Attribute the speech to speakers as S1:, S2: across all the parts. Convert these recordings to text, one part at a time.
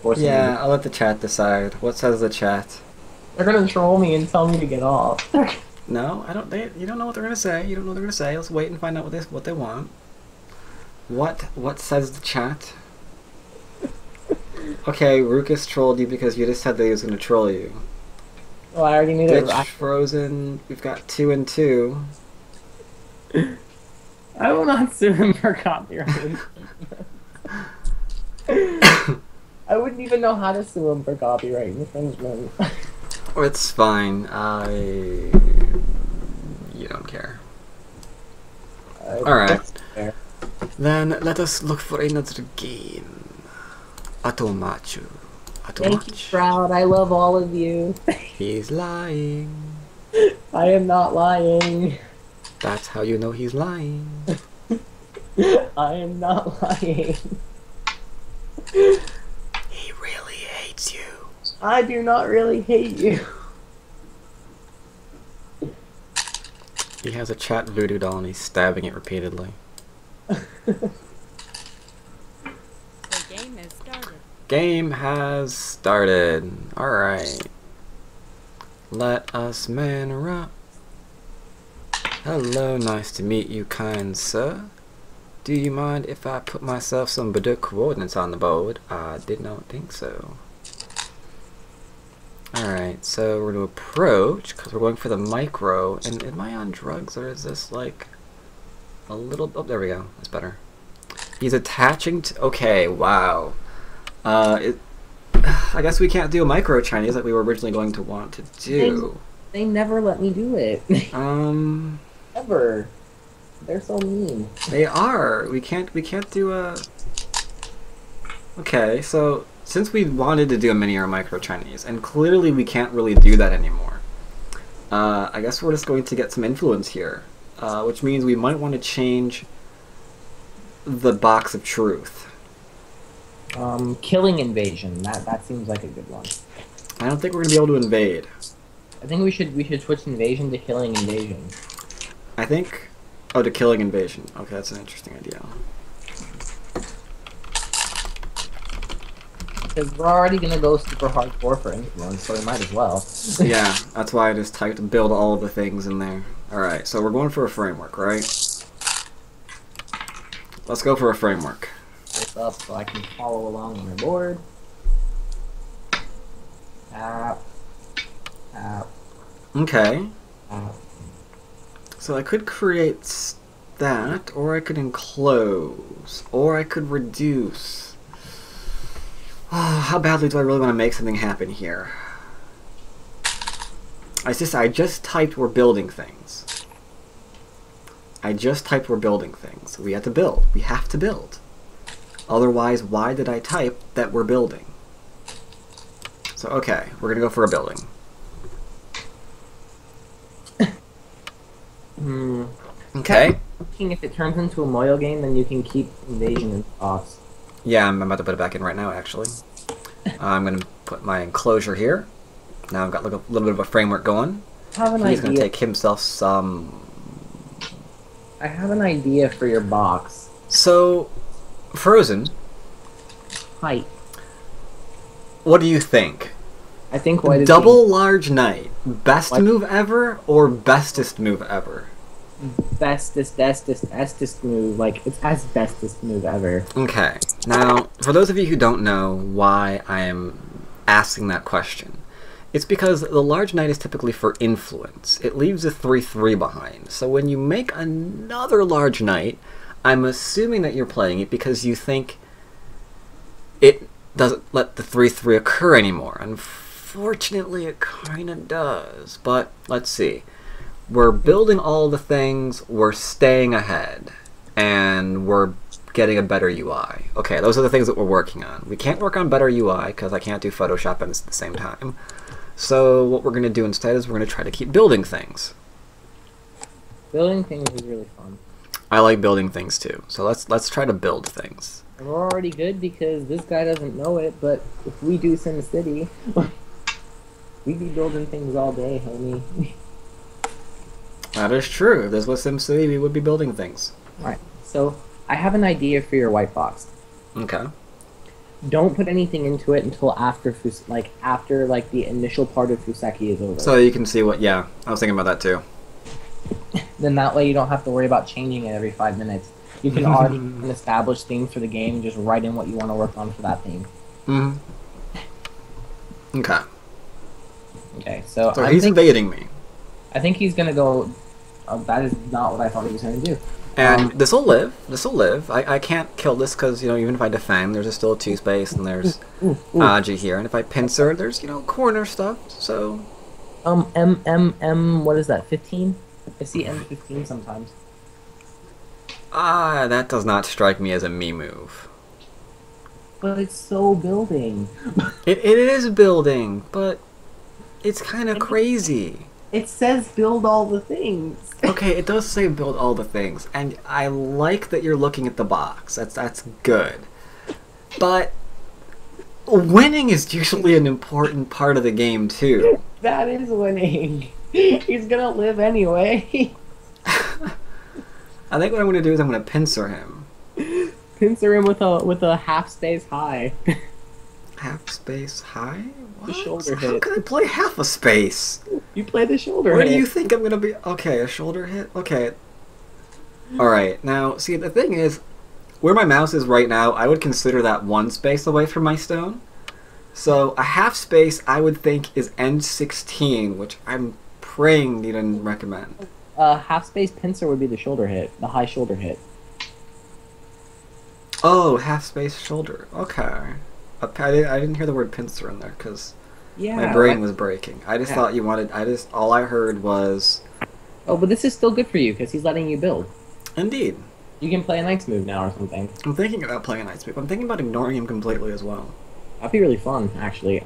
S1: forcing me to.
S2: Yeah, I'll let the chat decide. What says the chat?
S1: They're gonna troll me and tell me to get off.
S2: No, I don't. You don't know what they're gonna say. You don't know what they're gonna say. Let's wait and find out what they want. What says the chat? Okay, Rukus trolled you because you just said that he was gonna troll you.
S1: Well, I already knew that.
S2: Ditch Frozen. We've got 2 and 2.
S1: I will not sue him for copyright. I wouldn't even know how to sue him for copyright infringement.
S2: It's fine. You don't care. Alright. Then let us look for another game. Atomachu.
S1: Thank you, Proud. I love all of you.
S2: He's lying.
S1: I am not lying.
S2: That's how you know he's lying.
S1: I am not lying.
S2: He really hates you.
S1: I do not really hate you.
S2: He has a chat voodoo doll and he's stabbing it repeatedly.
S3: The game has started.
S2: Game has started. Alright. Let us man up. Hello, nice to meet you, kind sir. Do you mind if I put myself some Baduk coordinates on the board? I did not think so. Alright, so we're going to approach, because we're going for the micro, and am I on drugs, or is this like a little... Oh, there we go, that's better. He's attaching to... Okay, wow. I guess we can't do a micro Chinese like we were originally going to want to do.
S1: They never let me do it. Ever. They're so mean.
S2: They are. We can't do a... Okay, so since we wanted to do a mini or micro Chinese, and clearly we can't really do that anymore, I guess we're just going to get some influence here, which means we might want to change the box of truth.
S1: Killing invasion. That seems like a good one.
S2: I don't think we're gonna be able to invade.
S1: I think we should switch invasion to killing invasion.
S2: I think... Oh, to killing invasion. Okay, that's an interesting idea.
S1: Because we're already gonna go super hardcore for influence, so we might as well.
S2: Yeah, that's why I just typed build all of the things in there. Alright, so we're going for a framework, right? Let's go for a framework.
S1: This up so I can follow along on my board. Tap. Tap.
S2: Okay.
S1: Tap.
S2: So I could create that, or I could enclose, or I could reduce. How badly do I really want to make something happen here? I just typed we're building things. I just typed we're building things. We have to build. We have to build. Otherwise, why did I type that we're building? So, okay, we're going to go for a building. Okay.
S1: If it turns into a Moyo game, then you can keep invasion in box.
S2: Yeah, I'm about to put it back in right now, actually. I'm going to put my enclosure here. Now I've got like a little bit of a framework going. He's going to take himself some...
S1: I have an idea for your box.
S2: So, Frozen.
S1: Height.
S2: What do you think?
S1: I think White is
S2: Double Large Knight. Best move ever or bestest move ever?
S1: bestest move. Like, it's as bestest move ever.
S2: Okay. Now, for those of you who don't know why I am asking that question, it's because the Large Knight is typically for influence. It leaves a 3/3 behind. So when you make another Large Knight, I'm assuming that you're playing it because you think it doesn't let the 3/3 occur anymore. Unfortunately, it kind of does. But let's see. We're building all the things, we're staying ahead, and we're getting a better UI. Okay, those are the things that we're working on. We can't work on better UI because I can't do Photoshop at the same time. So what we're going to do instead is we're going to try to keep building things.
S1: Building things is really fun.
S2: I like building things too. So let's try to build things.
S1: And we're already good because this guy doesn't know it, but if we do SimCity, we'd be building things all day, homie.
S2: That is true. If this was SimCity, we would be building things.
S1: Alright, so I have an idea for your white box.
S2: Okay.
S1: Don't put anything into it until after after like the initial part of Fuseki is over.
S2: So you can see what. Yeah, I was thinking about that too.
S1: Then that way you don't have to worry about changing it every 5 minutes. You can already establish themes for the game and just write in what you want to work on for that theme.
S2: Mm-hmm. Okay.
S1: Okay, so
S2: he's invading me.
S1: I think he's gonna go. That is not what I thought he was gonna do.
S2: And this'll live. This'll live. I can't kill this because, you know, even if I defend, there's still a 2 space and there's Aji here. And if I pincer, there's, you know, corner stuff. So.
S1: What is that? 15? I see M15 sometimes.
S2: That does not strike me as a me move.
S1: But it's so building.
S2: It is building, but it's kind of crazy.
S1: It says build all the things.
S2: Okay, it does say build all the things, and I like that you're looking at the box. That's good. But winning is usually an important part of the game too.
S1: That is winning. He's gonna live anyway.
S2: I think what I'm gonna do is I'm gonna pincer him.
S1: Pincer him with a half space high.
S2: Half space high? What?
S1: The shoulder
S2: How
S1: hit.
S2: can I play half a space?
S1: You play the shoulder
S2: What
S1: hit.
S2: do you think I'm gonna be? Okay, a shoulder hit? Okay. Alright, now, see, the thing is, where my mouse is right now, I would consider that 1 space away from my stone. So, a half space, I would think, is end 16, which I'm praying you didn't recommend.
S1: Half space pincer would be the shoulder hit, the high shoulder hit.
S2: Oh, half space shoulder. Okay. I didn't hear the word pincer in there, because
S1: Yeah.
S2: my brain was breaking. I just thought you wanted, all I heard was...
S1: Oh, but this is still good for you, because he's letting you build.
S2: Indeed.
S1: You can play a knight's move now or something.
S2: I'm thinking about playing a Knight's Move. I'm thinking about ignoring him completely as well.
S1: That'd be really fun, actually.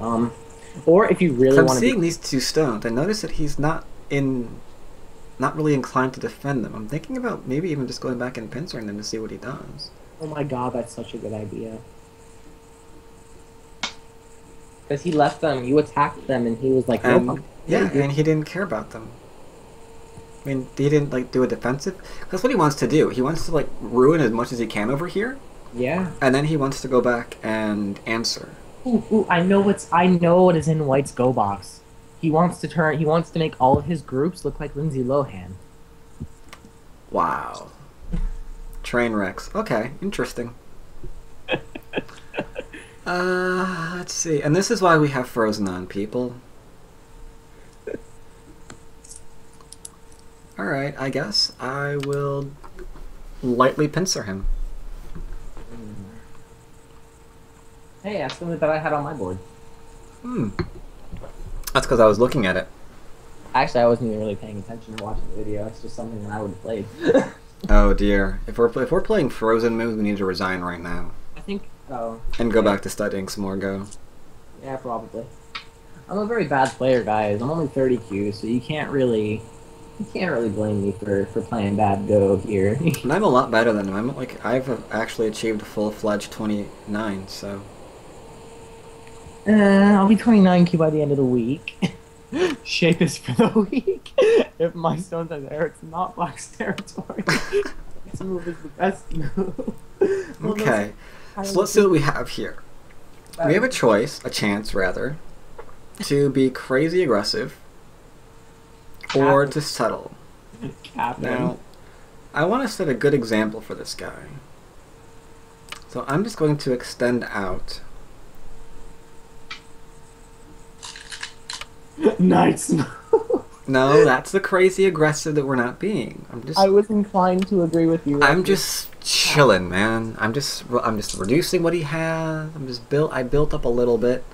S1: Or if you really
S2: I'm
S1: want to
S2: seeing these 2 stones. I notice that he's not really inclined to defend them. I'm thinking about maybe even just going back and pincering them to see what he does.
S1: Oh my god, that's such a good idea. Because he left them, you attacked them, and he was like, nope.
S2: Yeah, and he didn't care about them. I mean, he didn't, like, do a defensive... That's what he wants to do. He wants to, like, ruin as much as he can over here.
S1: Yeah.
S2: And then he wants to go back and answer.
S1: Ooh, I know what is in White's Go box. He wants to make all of his groups look like Lindsay Lohan.
S2: Wow. Train wrecks. Okay, interesting. Let's see. And this is why we have Frozen on, people. Alright, I guess I will lightly pincer him.
S1: Hey, that's something that I had on my board.
S2: That's because I was looking at it.
S1: Actually, I wasn't even really paying attention to watching the video. It's just something that I would have played.
S2: Oh dear. If we're playing Frozen moves, we need to resign right now.
S1: I think... Oh.
S2: And go back to studying some more Go.
S1: Yeah, probably. I'm a very bad player, guys. I'm only 30 Q, so you can't really blame me for playing bad Go here.
S2: And I'm a lot better than him. I've actually achieved a full-fledged 29, so...
S1: I'll be 29 Q by the end of the week. Shape is for the week. If my stones are there, it's not Black's territory. This move is the best move.
S2: Okay, so let's see what we have here. We have a chance rather, to be crazy aggressive, or to settle. Now, I want to set a good example for this guy. So I'm just going to extend out.
S1: Nice.
S2: No, that's the crazy aggressive that we're not being.
S1: I was inclined to agree with you.
S2: I'm just chilling, man. I'm just reducing what he has. I built up a little bit,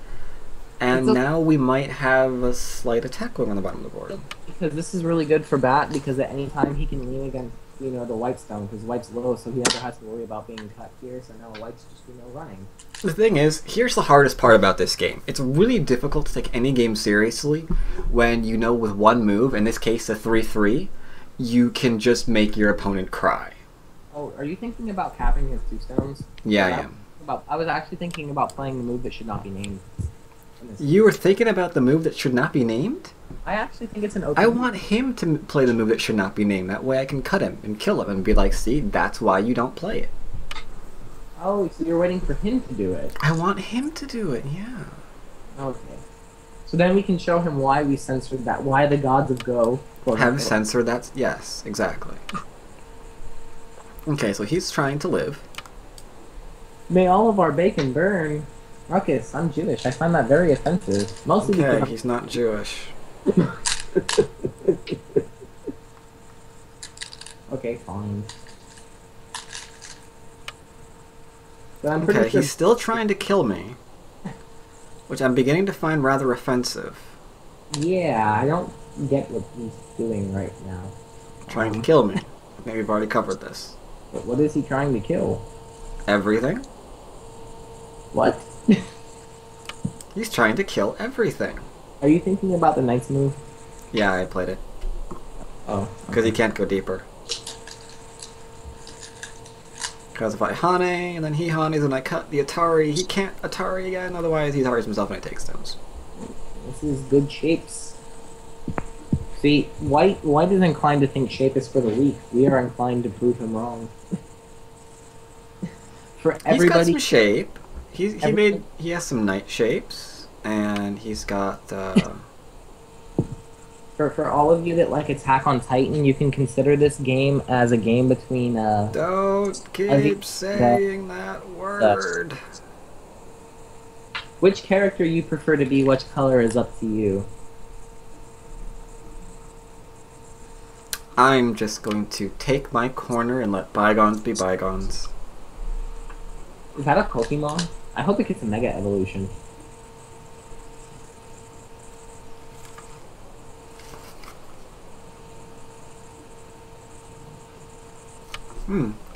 S2: and now we might have a slight attack going on the bottom of the board.
S1: Because this is really good for Bat, because at any time he can lean against, the White stone, because White's low, so he never has to worry about being cut here, so now White's just, running.
S2: The thing is, here's the hardest part about this game. It's really difficult to take any game seriously when with one move, in this case a 3-3, you can just make your opponent cry.
S1: Oh, are you thinking about capping his 2 stones?
S2: Yeah, I am.
S1: I was actually thinking about playing the move that should not be named.
S2: You were thinking about the move that should not be named?
S1: I actually think it's an open
S2: I want him to play the move that should not be named. That way I can cut him and kill him and be like, see, that's why you don't play it.
S1: Oh, so you're waiting for him to do it.
S2: I want him to do it, yeah.
S1: Okay. So then we can show him why we censored that. Why the gods of Go
S2: Have censored that? Yes, exactly. Okay, so he's trying to live.
S1: May all of our bacon burn. Ruckus, I'm Jewish. I find that very offensive. Mostly
S2: Okay,
S1: because
S2: he's not Jewish.
S1: Okay, fine. But I'm pretty
S2: Okay,
S1: sure
S2: he's still trying to kill me. Which I'm beginning to find rather offensive.
S1: Yeah, I don't get what he's doing right now.
S2: Trying to kill me. Maybe we've already covered this.
S1: But what is he trying to kill?
S2: Everything?
S1: What?
S2: He's trying to kill everything.
S1: Are you thinking about the knight's move?
S2: Yeah, I played it.
S1: Oh.
S2: Because he can't go deeper. Because if I Hane, and then he Hanes, and I cut the Atari, he can't Atari again, otherwise he Ataris himself and I take stones.
S1: This is good shapes. See, White is inclined to think shape is for the weak. We are inclined to prove him wrong. For
S2: He's got
S1: everybody,
S2: some shape. He has some knight shapes, and he's got
S1: for all of you that like Attack on Titan, you can consider this game as a game between
S2: Don't keep saying that word.
S1: Which character you prefer to be, which color is up to you.
S2: I'm just going to take my corner and let bygones be bygones.
S1: Is that a Pokemon? I hope it gets a Mega Evolution.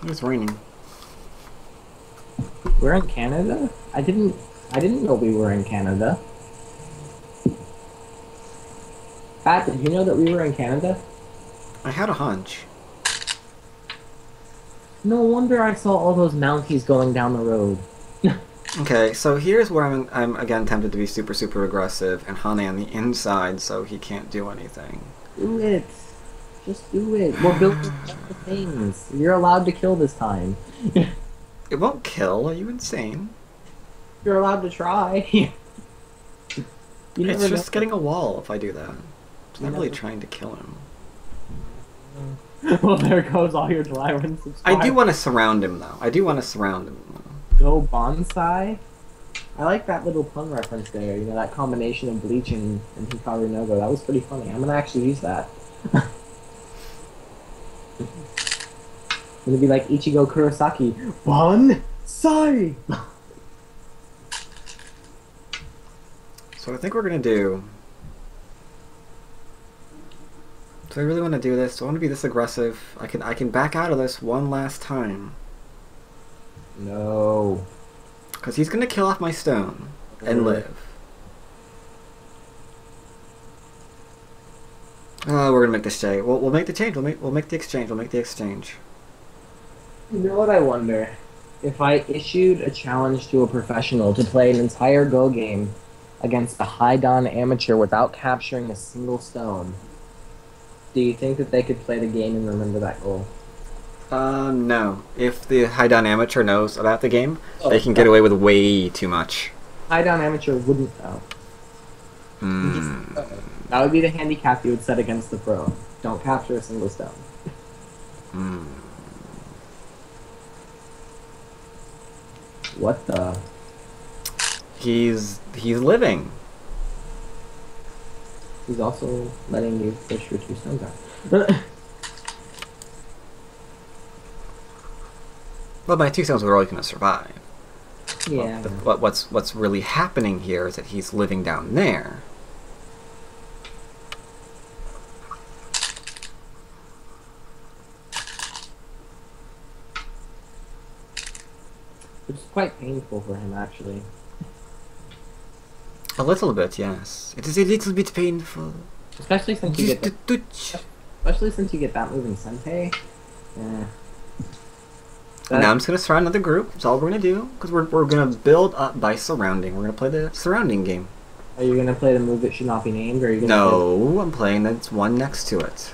S2: It's raining.
S1: We're in Canada? I didn't know we were in Canada. Pat, did you know that we were in Canada?
S2: I had a hunch.
S1: No wonder I saw all those Mounties going down the road.
S2: Okay, so here's where I'm again tempted to be super aggressive and Hane on the inside so he can't do anything.
S1: Do it. Just do it. We're building the things. You're allowed to kill this time.
S2: It won't kill, are you insane?
S1: You're allowed to try. You
S2: It's
S1: never
S2: just
S1: know.
S2: getting a wall if I do that. It's not
S1: You
S2: really
S1: never-
S2: trying to kill him.
S1: Well, there goes all your Dryland subscribers.
S2: I do want to surround him though.
S1: Go bonsai? I like that little pun reference there, you know, that combination of Bleach and Hikaru no Go. That was pretty funny. I'm gonna actually use that. I'm gonna be like Ichigo Kurosaki. Bonsai!
S2: So I think we're gonna do. Do I really want to do this? Do I want to be this aggressive? I can back out of this one last time.
S1: No.
S2: Because he's gonna kill off my stone and live. Oh, we're gonna make this change. We'll make the change. We'll make the exchange. We'll make the exchange.
S1: You know what I wonder? If I issued a challenge to a professional to play an entire Go game against a high-don amateur without capturing a single stone, do you think that they could play the game and remember that goal?
S2: No. If the high-down amateur knows about the game,
S1: Oh,
S2: they can get away with way too much.
S1: High-don amateur wouldn't know. That would be the handicap you would set against the pro. Don't capture a single stone. What the?
S2: He's living.
S1: He's also letting you fish your 2 stones out.
S2: Well, my 2 stones were always going to survive.
S1: Yeah.
S2: What's really happening here is that he's living down there.
S1: Which is quite painful for him, actually.
S2: A little bit, yes. It is a little bit painful.
S1: Especially since you
S2: Just
S1: get
S2: a touch.
S1: especially since you get that move in Sentei. Yeah.
S2: And now I'm just going to surround another group. That's all we're going to do. Because we're going to build up by surrounding. We're going to play the surrounding game.
S1: Are you gonna play the move that should not be named, or are you gonna
S2: No, I'm playing that's one next to it.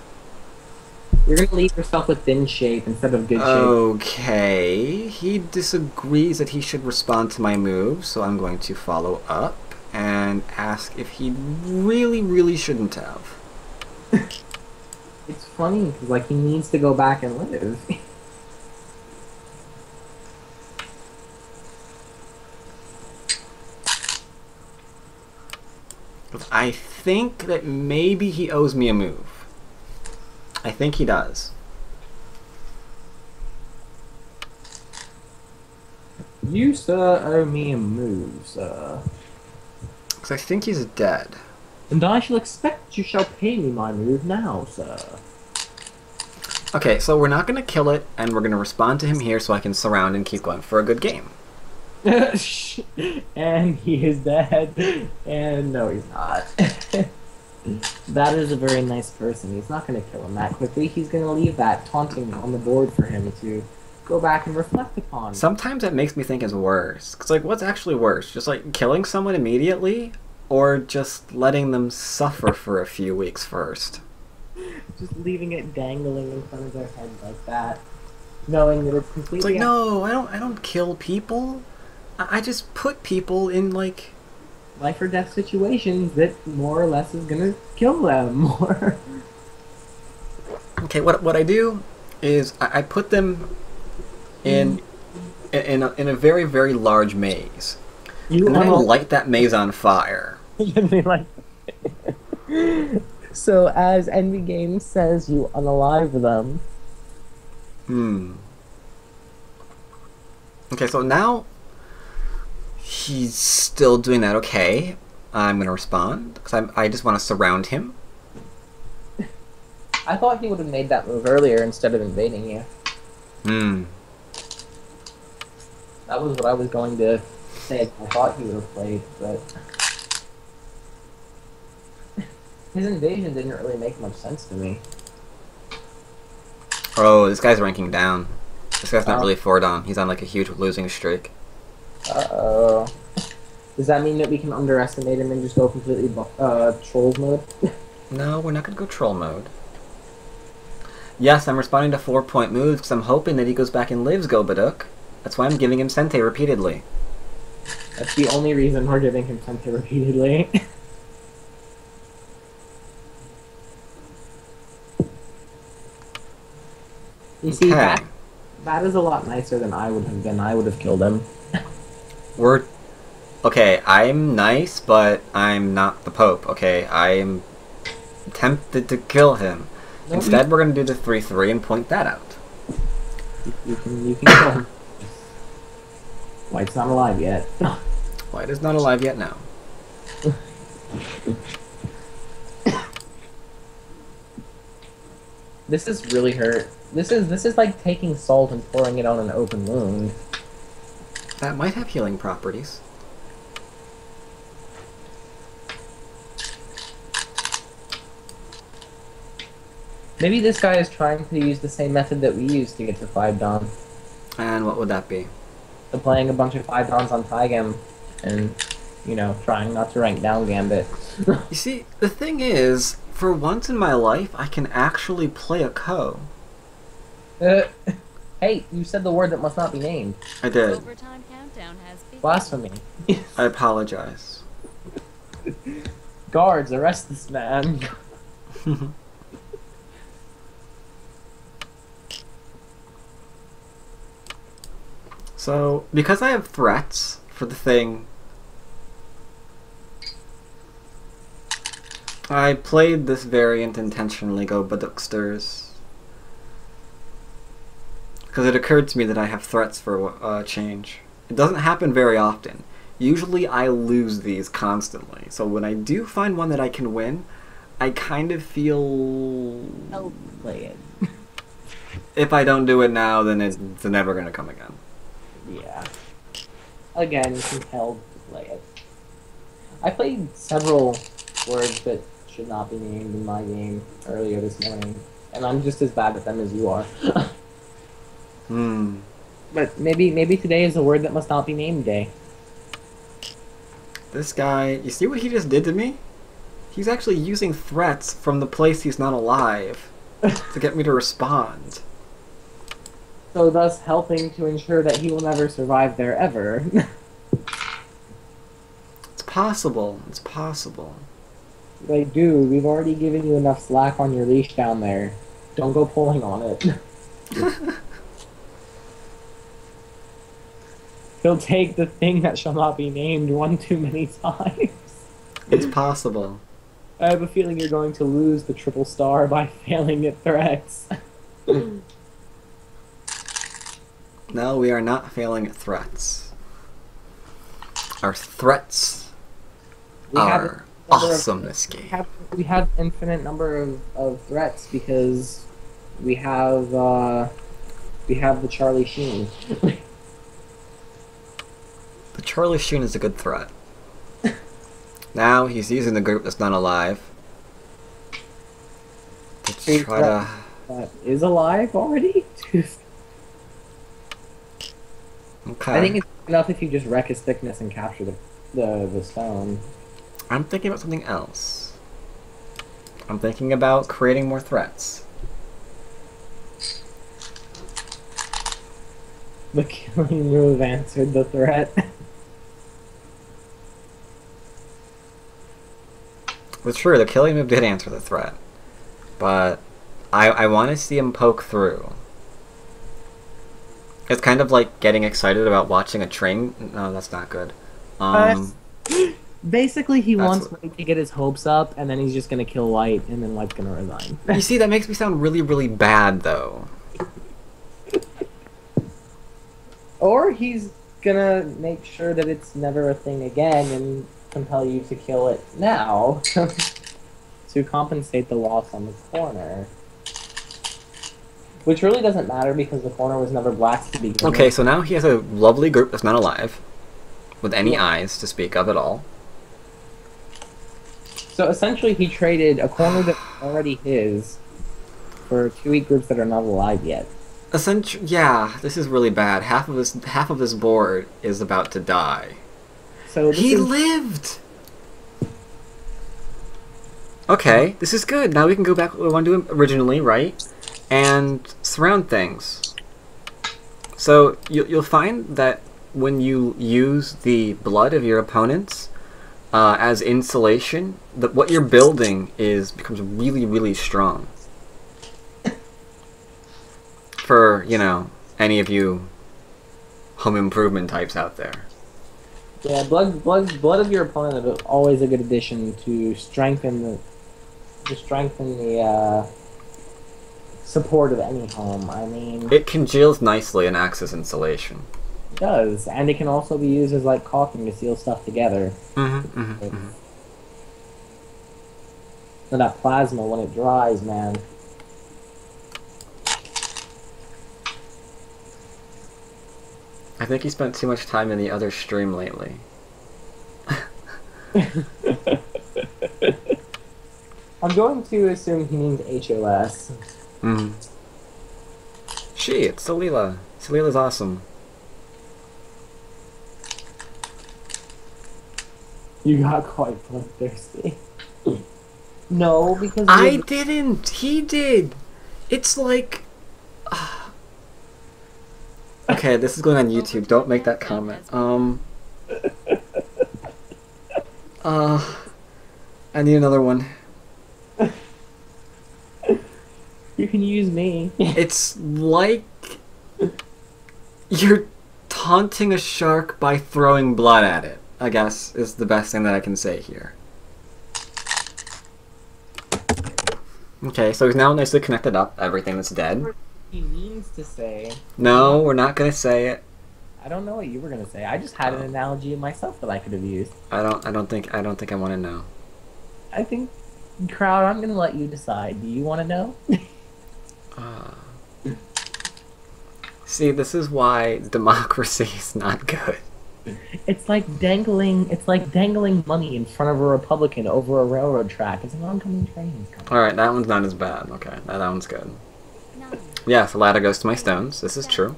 S1: You're gonna leave yourself with thin shape instead of good shape.
S2: Okay, he disagrees that he should respond to my move, so I'm going to follow up and ask if he really, really shouldn't have.
S1: It's funny because like he needs to go back and live.
S2: I think that maybe he owes me a move. I think he does.
S1: You, sir, owe me a move, sir.
S2: Because I think he's dead.
S1: And I shall expect you shall pay me my move now, sir.
S2: Okay, so we're not going to kill it, and we're going to respond to him here so I can surround and keep going for a good game.
S1: And he is dead. And no, he's not. That is a very nice person. He's not going to kill him that quickly. He's going to leave that taunting on the board for him to go back and reflect upon.
S2: Sometimes that makes me think it's worse. Because, like, what's actually worse? Just, like, killing someone immediately? Or just letting them suffer for a few weeks first?
S1: Just leaving it dangling in front of their head like that. Knowing that it's completely...
S2: It's like, no, I don't kill people. I just put people in, like...
S1: life or death situations that more or less is gonna kill them more.
S2: Okay, what I do is I put them in a very, very large maze.
S1: You
S2: And then I
S1: are
S2: light that maze on fire.
S1: like... So, as Envy Games says, you unalive them.
S2: Okay, so now he's still doing that. Okay, I'm gonna respond because I just want to surround him.
S1: I thought he would have made that move earlier instead of invading you. That was what I was going to say. I thought he would have played, but his invasion didn't really make much sense to me.
S2: Oh, this guy's ranking down. This guy's not really forward on. He's on like a huge losing streak.
S1: Uh-oh. Does that mean that we can underestimate him and just go completely trolls mode?
S2: No, we're not gonna go troll mode. Yes, I'm responding to 4-point moves because I'm hoping that he goes back and lives Gobaduk. That's why I'm giving him Sente repeatedly.
S1: That's the only reason we're giving him Sente repeatedly. You see, that is a lot nicer than I would have been. I would have killed him.
S2: Okay, I'm nice, but I'm not the Pope, okay? I'm tempted to kill him.
S1: No,
S2: Instead, we're gonna do the 3-3 and point that out.
S1: you can kill him. White's not alive yet.
S2: White is not alive yet now.
S1: This is really hurt. This is like taking salt and pouring it on an open wound.
S2: That might have healing properties.
S1: Maybe this guy is trying to use the same method that we used to get to 5 Dawn.
S2: And what would that be?
S1: So playing a bunch of 5 Dawns on Tygem and, you know, trying not to rank down Gambit.
S2: You see, the thing is, for once in my life, I can actually play a Ko.
S1: Hey, you said the word that must not be named.
S2: I did.
S3: Overtime countdown has begun.
S1: Blasphemy.
S2: I apologize.
S1: Guards, arrest this man.
S2: So, because I have threats for the thing, I played this variant intentionally, Go Baduxters. Because it occurred to me that I have threats for change. It doesn't happen very often. Usually I lose these constantly. So when I do find one that I can win, I kind of feel...
S1: I'll play it.
S2: If I don't do it now, then it's never going to come again.
S1: Yeah. Again, compelled to play it. I played several words that should not be named in my game earlier this morning, and I'm just as bad at them as you are. But maybe today is a word that must not be named day.
S2: This guy, you see what he just did to me? He's actually using threats from the place he's not alive to get me to respond.
S1: So thus helping to ensure that he will never survive there ever.
S2: It's possible. It's possible.
S1: Like, dude, we've already given you enough slack on your leash down there. Don't go pulling on it. He'll take the thing that shall not be named one too many times.
S2: It's possible.
S1: I have a feeling you're going to lose the triple star by failing at threats.
S2: No, we are not failing at threats. Our threats are awesome this game.
S1: We have infinite number of threats because we have the Charlie Sheen.
S2: The Charlie Sheen is a good threat. Now he's using the group that's not alive to try to...
S1: That is alive already?
S2: Okay.
S1: I think it's enough if you just wreck his thickness and capture the stone.
S2: I'm thinking about something else. I'm thinking about creating more threats.
S1: The killing move answered the threat.
S2: It's true, the killing move did answer the threat. But I want to see him poke through. It's kind of like getting excited about watching a train. No, that's not good.
S1: Basically, he
S2: That's
S1: wants White to get his hopes up, and then he's just gonna kill White, and then White's gonna resign.
S2: You see, that makes me sound really, really bad, though.
S1: Or he's gonna make sure that it's never a thing again, and compel you to kill it now to compensate the loss on the corner. Which really doesn't matter because the corner was never black to begin
S2: Okay,
S1: with.
S2: so now he has a lovely group that's not alive, with any eyes to speak of at all.
S1: So essentially, he traded a corner that's already his for 2 weak groups that are not alive yet.
S2: Essentially, yeah, this is really bad. Half of this board is about to die.
S1: So
S2: He lived! Okay, this is good. Now we can go back to what we wanted to do originally, right? And surround things. So you'll find that when you use the blood of your opponents as insulation, that what you're building becomes really, really strong. For, you know, any of you home improvement types out there.
S1: Yeah, blood of your opponent is always a good addition to strengthen the support of any home. I mean,
S2: It congeals nicely and acts as insulation.
S1: it does, and it can also be used as like caulking to seal stuff together. And that plasma, when it dries, man.
S2: I think you spent too much time in the other stream lately.
S1: I'm going to assume he means HOS.
S2: It's Salila. Salila's awesome.
S1: You got quite bloodthirsty. No, because
S2: I didn't! He did! It's like... Okay, this is going on YouTube. Don't make that comment. I need another one.
S1: You can use me.
S2: It's like... You're taunting a shark by throwing blood at it, I guess, is the best thing that I can say here. Okay, so he's now nicely connected up everything that's dead.
S1: He means to say.
S2: No, we're not gonna say it.
S1: I don't know what you were gonna say. I just had an analogy of myself that I could have used.
S2: I don't think I want to know.
S1: I think, crowd, I'm gonna let you decide. Do you want to know?
S2: See, this is why democracy is not good.
S1: It's like dangling money in front of a Republican over a railroad track. It's an oncoming train.
S2: Alright, that one's not as bad. Okay, that one's good.
S3: 9,
S2: Yeah, the ladder goes to my stones. This is true.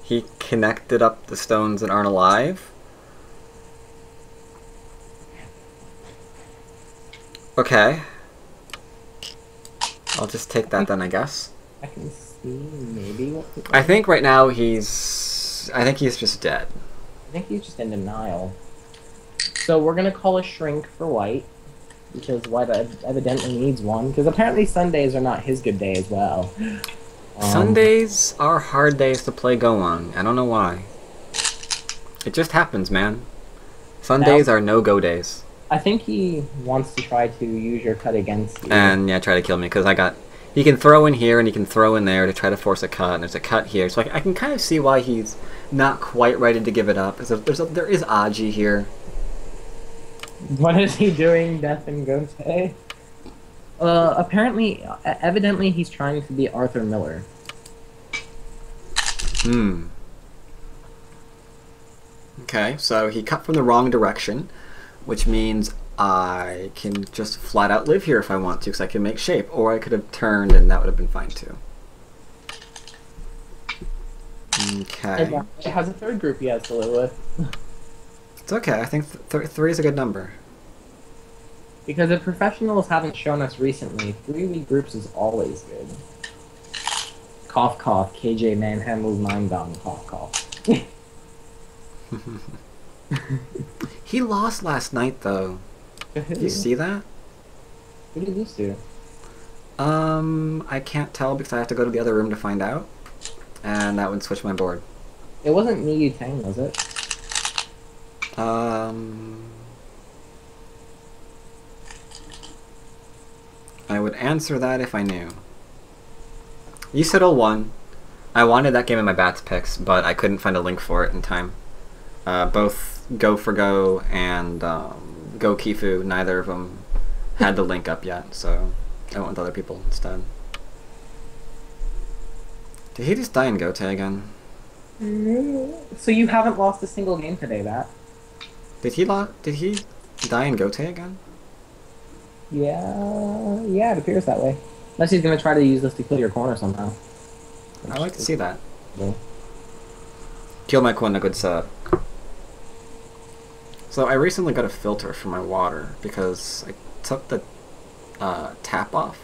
S2: He connected up the stones that aren't alive. Okay. I'll just take that then, I guess.
S1: I can see maybe what.
S2: I think right now I think he's just dead.
S1: I think he's just in denial. So we're gonna call a shrink for white, because white evidently needs one. Because apparently Sundays are not his good day as well.
S2: Sundays are hard days to play Go on. I don't know why. It just happens, man. Sundays are no-go days.
S1: I think he wants to try to use your cut against you.
S2: And yeah, try to kill me because he can throw in here and he can throw in there to try to force a cut. And there's a cut here, so I can kind of see why he's not quite ready to give it up. There is Aji here.
S1: What is he doing, Death and Gote? Apparently, evidently, he's trying to be Arthur Miller.
S2: Okay, so he cut from the wrong direction, which means I can just flat out live here if I want to, because I can make shape. Or I could have turned and that would have been fine too. Okay.
S1: It has a third group he has to live with.
S2: It's okay, I think 3 is a good number.
S1: Because if professionals haven't shown us recently, 3-week groups is always good. Cough cough, KJ manhandled Mind Gong, cough cough.
S2: He lost last night though. Did you see that?
S1: Who did he lose to?
S2: I can't tell because I have to go to the other room to find out. And that would switch my board.
S1: It wasn't Miyu Tang, was it?
S2: I would answer that if I knew. Yusettle won. I wanted that game in my Bats picks, but I couldn't find a link for it in time. Both Go for Go and Go Kifu, neither of them had the link up yet, so I went with other people instead. Did he just die in Gote again?
S1: So you haven't lost a single game today, Matt?
S2: Did he die in Gote again?
S1: Yeah, it appears that way. Unless he's gonna try to use this to kill your corner somehow.
S2: I'd like to see that.
S1: Yeah.
S2: Kill my corner, good sir. So I recently got a filter for my water because I took the tap off,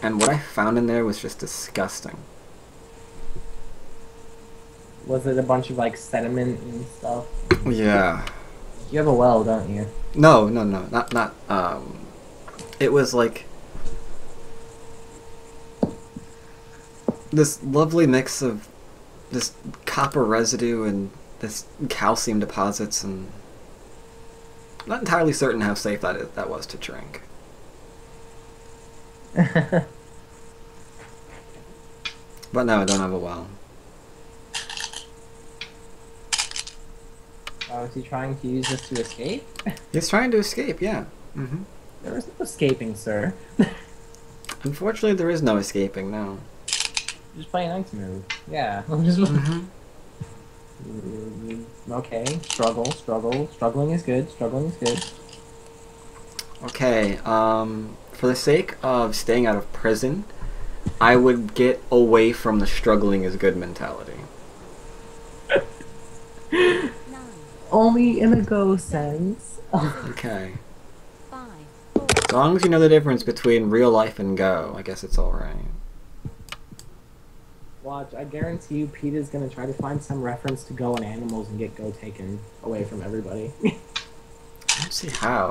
S2: and what I found in there was just disgusting.
S1: Was it a bunch of like sediment and stuff?
S2: Yeah.
S1: You have a well, don't you?
S2: No, not. It was like this lovely mix of this copper residue and this calcium deposits, and I'm not entirely certain how safe that was to drink. But no, I don't have a well.
S1: Is he trying to use this to escape?
S2: He's trying to escape, yeah. Mm-hmm.
S1: There is no escaping, sir.
S2: Unfortunately, there is no escaping, no.
S1: Just play an ice move. Yeah. Just... Okay. Struggle. Struggling is good.
S2: Okay, for the sake of staying out of prison, I would get away from the struggling is good mentality.
S1: Only in a go sense.
S2: Okay. As long as you know the difference between real life and Go, I guess it's alright.
S1: Watch, I guarantee you Peter's gonna try to find some reference to Go and animals and get Go taken away from everybody.
S2: I don't see how.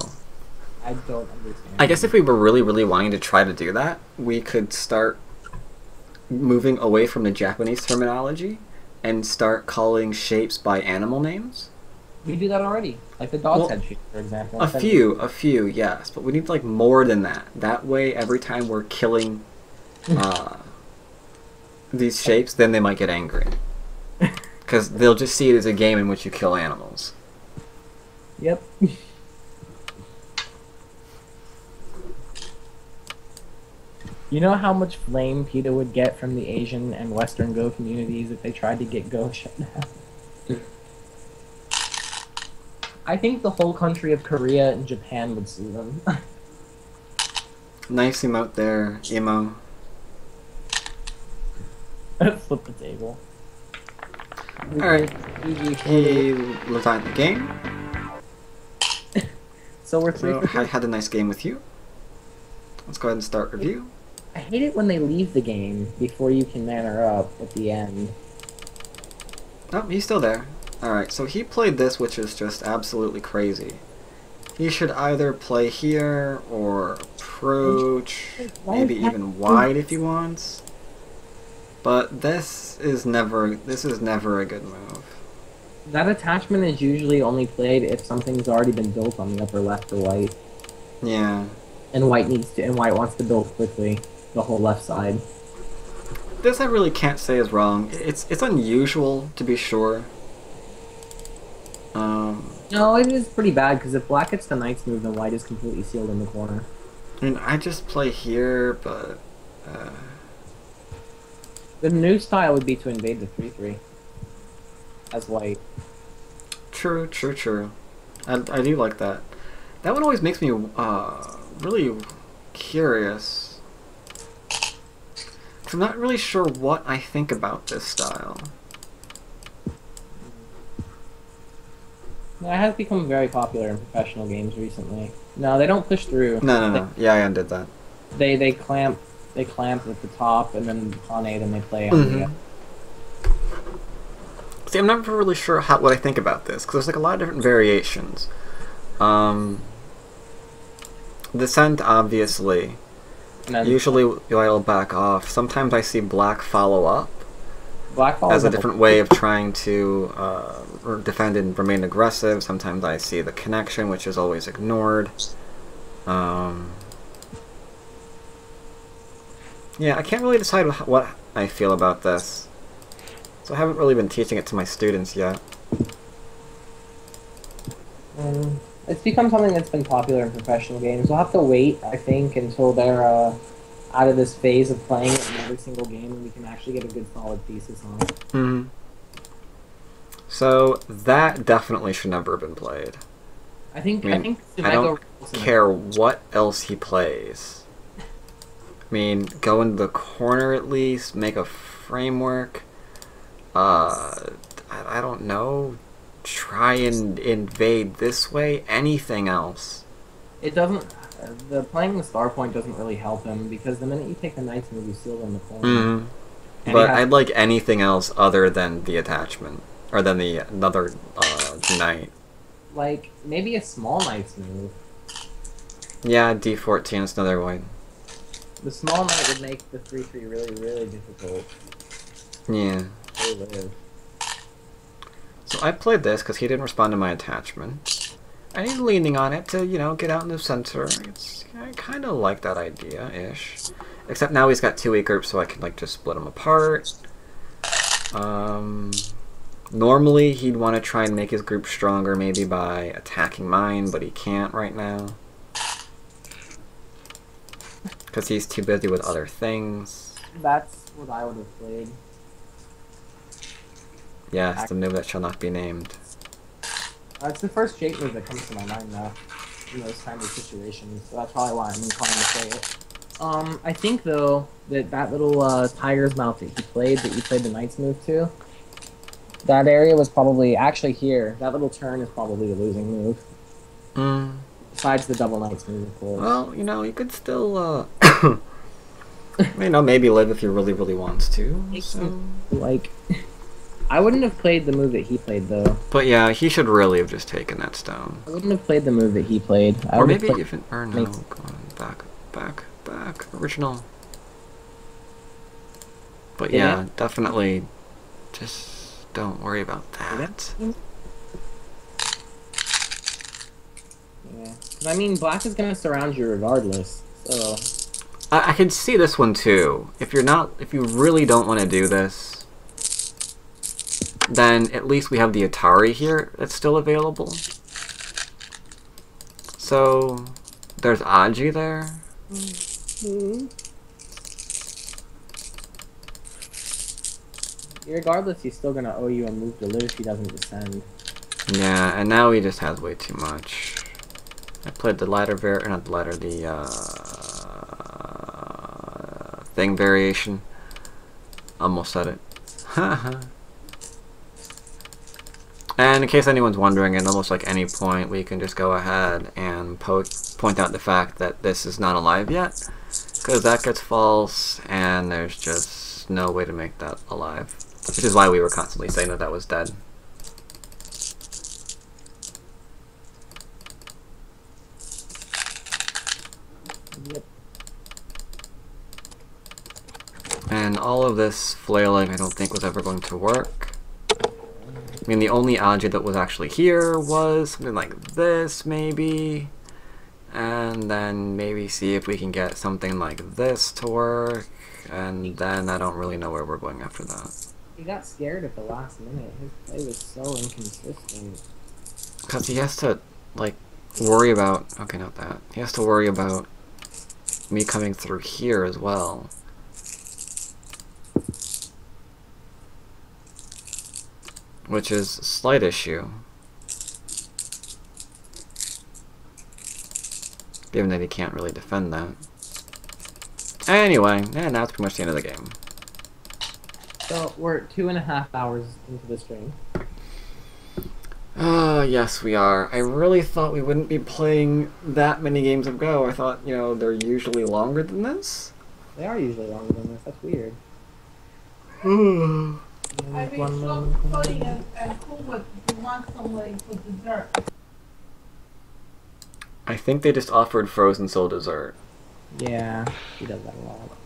S1: I don't understand.
S2: I guess if we were really wanting to try to do that, we could start moving away from the Japanese terminology and start calling shapes by animal names.
S1: We do that already. Like the dog's head shape, for example.
S2: A few, yes. But we need like more than that. That way, every time we're killing these shapes, then they might get angry. Because they'll just see it as a game in which you kill animals.
S1: Yep. You know how much flame PETA would get from the Asian and Western Go communities if they tried to get Go shut down? I think the whole country of Korea and Japan would sue them.
S2: Nice emote there, emo.
S1: Flip the table.
S2: Alright, he resigned the game.
S1: So we're
S2: I had a nice game with you. Let's go ahead and start review.
S1: I hate it when they leave the game before you can man her up at the end.
S2: Oh, he's still there. Alright, so he played this, which is just absolutely crazy. He should either play here or approach, maybe even wide if he wants. But this is never a good move.
S1: That attachment is usually only played if something's already been built on the upper left or white.
S2: Yeah.
S1: And white wants to build quickly the whole left side.
S2: This I really can't say is wrong. It's unusual, to be sure.
S1: No, it is pretty bad, because if black gets the knight's move, then white is completely sealed in the corner.
S2: I mean, I just play here, but...
S1: The new style would be to invade the 3-3 as white.
S2: True, true, true. I do like that. That one always makes me really curious. 'Cause I'm not really sure what I think about this style.
S1: It has become very popular in professional games recently. No, they don't push through.
S2: No. Yeah, I undid that.
S1: They clamp at the top, and then pawn A, then they play on the...
S2: See, I'm never really sure what I think about this, because there's like a lot of different variations. Descent, obviously. Usually I'll back off. Sometimes I see black follow up as a different way of trying to defend and remain aggressive. Sometimes I see the connection, which is always ignored. Yeah, I can't really decide what I feel about this. So I haven't really been teaching it to my students yet.
S1: It's become something that's been popular in professional games. We'll have to wait, I think, until they're out of this phase of playing it in every single game, and we can actually get a good solid thesis on it.
S2: So that definitely should never have been played.
S1: I think
S2: I don't care what else he plays. I mean, go into the corner at least, make a framework. I don't know. Try and invade this way. Anything else.
S1: It doesn't. Playing the star point doesn't really help him, because the minute you take the knight's move, you seal in the corner.
S2: But I'd like anything else other than the attachment, or than the another knight.
S1: Like maybe a small knight's move.
S2: Yeah, D14 is another one.
S1: The small knight would make the 3-3 really, really difficult.
S2: Yeah. So I played this because he didn't respond to my attachment. And he's leaning on it to, you know, get out in the center. I kind of like that idea-ish. Except now he's got two weak groups, so I can, like, just split them apart. Normally he'd want to try and make his group stronger, maybe by attacking mine, but he can't right now. Because he's too busy with other things.
S1: That's what I would have played.
S2: Yes, the move that shall not be named.
S1: It's the first Jake move that comes to my mind now, in those kind of situations, so that's probably why I'm inclined to play it. I think, though, that little tiger's mouth that you played the knight's move to, that area was probably, actually here, that little turn is probably the losing move. Besides the double knight's move, of course.
S2: Well, you know, you could still, you know, maybe live if you really, really wants to. So.
S1: Like... I wouldn't have played the move that he played, though.
S2: But yeah, he should really have just taken that stone.
S1: I wouldn't have played the move that he played.
S2: Or maybe even... Or no, go on, back, original. But yeah, definitely just don't worry about that.
S1: Yeah. I mean, black is gonna surround you regardless, so...
S2: I can see this one too. If you really don't want to do this, then at least we have the Atari here that's still available. So there's Aji there.
S1: Regardless, he's still gonna owe you a move to live if he doesn't descend.
S2: Yeah, and now he just has way too much. I played the ladder thing variation. Almost said it. Haha. And in case anyone's wondering, at almost like any point, we can just go ahead and point out the fact that this is not alive yet, because that gets false, and there's just no way to make that alive. Which is why we were constantly saying that that was dead.
S1: Yep.
S2: And all of this flailing I don't think was ever going to work. I mean, the only algae that was actually here was something like this, maybe. And then maybe see if we can get something like this to work. And then I don't really know where we're going after that.
S1: He got scared at the last minute. His play was so inconsistent.
S2: Because he has to, like, worry about... Okay, not that. He has to worry about me coming through here as well. Which is a slight issue. Given that he can't really defend that. Anyway, yeah, now it's pretty much the end of the game.
S1: So, we're 2.5 hours into the stream.
S2: Yes, we are. I really thought we wouldn't be playing that many games of Go. I thought, you know, they're usually longer than this.
S1: They are usually longer than this. That's weird.
S4: I mean, Chloe and Kuma, you want somebody for dessert.
S2: I think they just offered Frozensoul dessert.
S1: Yeah, he does that a lot.